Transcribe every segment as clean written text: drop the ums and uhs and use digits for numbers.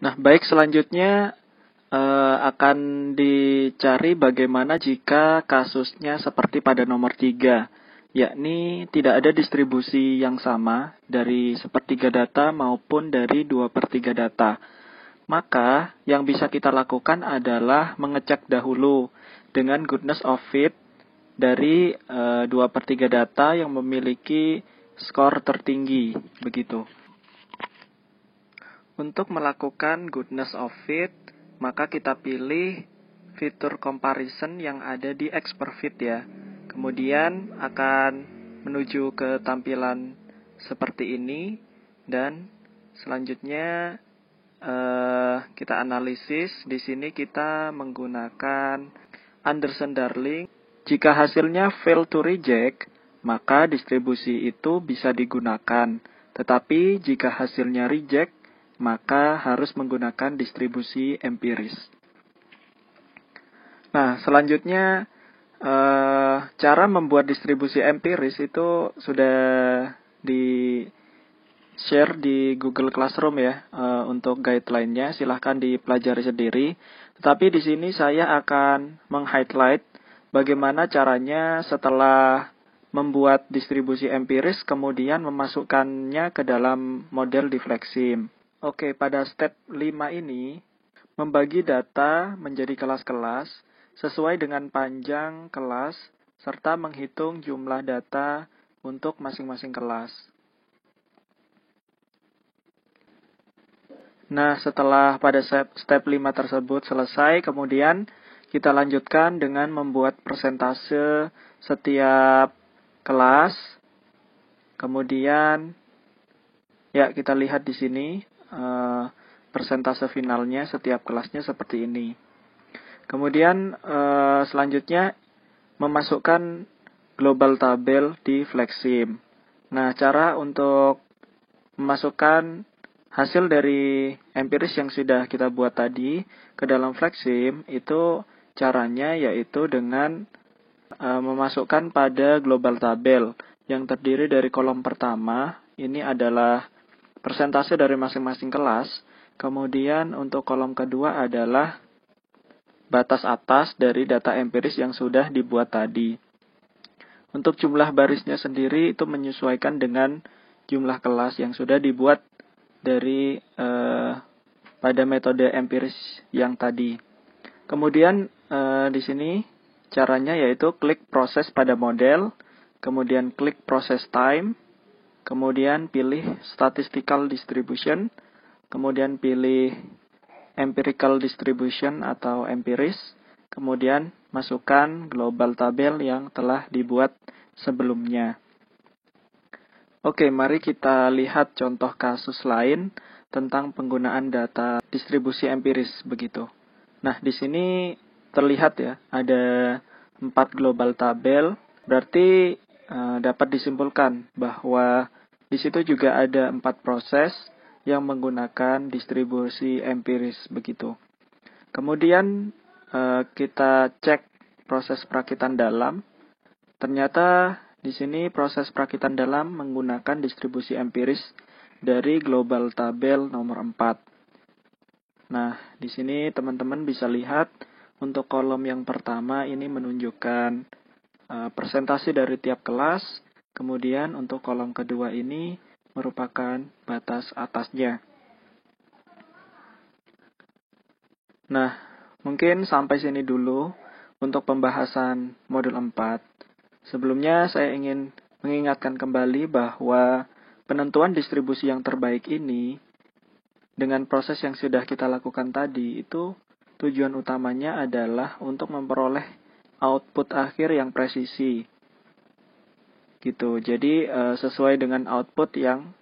Nah, baik, selanjutnya akan dicari bagaimana jika kasusnya seperti pada nomor 3, yakni tidak ada distribusi yang sama dari sepertiga data maupun dari 2/3 data. Maka yang bisa kita lakukan adalah mengecek dahulu dengan goodness of fit dari 2/3 data yang memiliki skor tertinggi, begitu. Untuk melakukan goodness of fit, maka kita pilih fitur comparison yang ada di X per fit ya. Kemudian akan menuju ke tampilan seperti ini, dan selanjutnya kita analisis. Di sini kita menggunakan Anderson-Darling. Jika hasilnya fail to reject, maka distribusi itu bisa digunakan. Tetapi jika hasilnya reject, maka harus menggunakan distribusi empiris. Nah, selanjutnya cara membuat distribusi empiris itu sudah di-share di Google Classroom ya. Untuk guideline-nya silahkan dipelajari sendiri. Tetapi di sini saya akan meng-highlight bagaimana caranya setelah membuat distribusi empiris kemudian memasukkannya ke dalam model Deflexim. Oke, pada step 5 ini, membagi data menjadi kelas-kelas sesuai dengan panjang kelas, serta menghitung jumlah data untuk masing-masing kelas. Nah, setelah pada step 5 tersebut selesai, kemudian kita lanjutkan dengan membuat persentase setiap kelas. Kemudian, ya kita lihat di sini, persentase finalnya setiap kelasnya seperti ini. Kemudian selanjutnya memasukkan global tabel di Flexim. Nah, cara untuk memasukkan hasil dari empiris yang sudah kita buat tadi ke dalam Flexim itu caranya yaitu dengan memasukkan pada global tabel yang terdiri dari kolom pertama. Ini adalah persentase dari masing-masing kelas. Kemudian untuk kolom kedua adalah batas atas dari data empiris yang sudah dibuat tadi. Untuk jumlah barisnya sendiri itu menyesuaikan dengan jumlah kelas yang sudah dibuat dari pada metode empiris yang tadi. Kemudian di sini caranya yaitu klik proses pada model, kemudian klik proses time, kemudian pilih statistical distribution, kemudian pilih empirical distribution atau empiris, kemudian masukkan global tabel yang telah dibuat sebelumnya. Oke, mari kita lihat contoh kasus lain tentang penggunaan data distribusi empiris begitu. Nah, di sini terlihat ya, ada 4 global tabel, berarti dapat disimpulkan bahwa di situ juga ada 4 proses yang menggunakan distribusi empiris begitu. Kemudian kita cek proses perakitan dalam. Ternyata di sini proses perakitan dalam menggunakan distribusi empiris dari global tabel nomor 4. Nah, di sini teman-teman bisa lihat untuk kolom yang pertama ini menunjukkan persentase dari tiap kelas. Kemudian untuk kolom kedua ini merupakan batas atasnya. Nah, mungkin sampai sini dulu untuk pembahasan modul 4. Sebelumnya saya ingin mengingatkan kembali bahwa penentuan distribusi yang terbaik ini dengan proses yang sudah kita lakukan tadi itu tujuan utamanya adalah untuk memperoleh output akhir yang presisi. Gitu. Jadi sesuai dengan output yang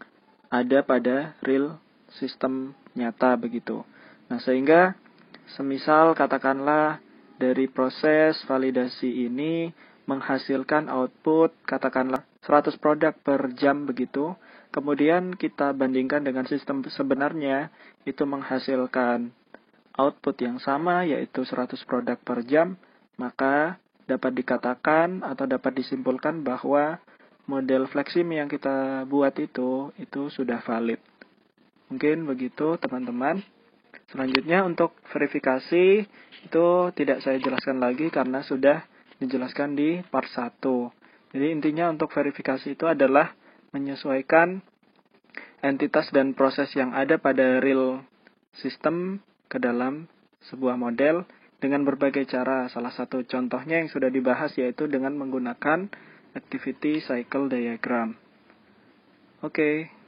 ada pada real system nyata begitu. Nah, sehingga semisal katakanlah dari proses validasi ini menghasilkan output katakanlah 100 produk per jam begitu. Kemudian kita bandingkan dengan sistem sebenarnya itu menghasilkan output yang sama yaitu 100 produk per jam, maka dapat dikatakan atau dapat disimpulkan bahwa model Flexim yang kita buat itu sudah valid. Mungkin begitu teman-teman. Selanjutnya untuk verifikasi itu tidak saya jelaskan lagi karena sudah dijelaskan di part 1. Jadi intinya untuk verifikasi itu adalah menyesuaikan entitas dan proses yang ada pada real system ke dalam sebuah model dengan berbagai cara. Salah satu contohnya yang sudah dibahas yaitu dengan menggunakan activity cycle diagram. Oke.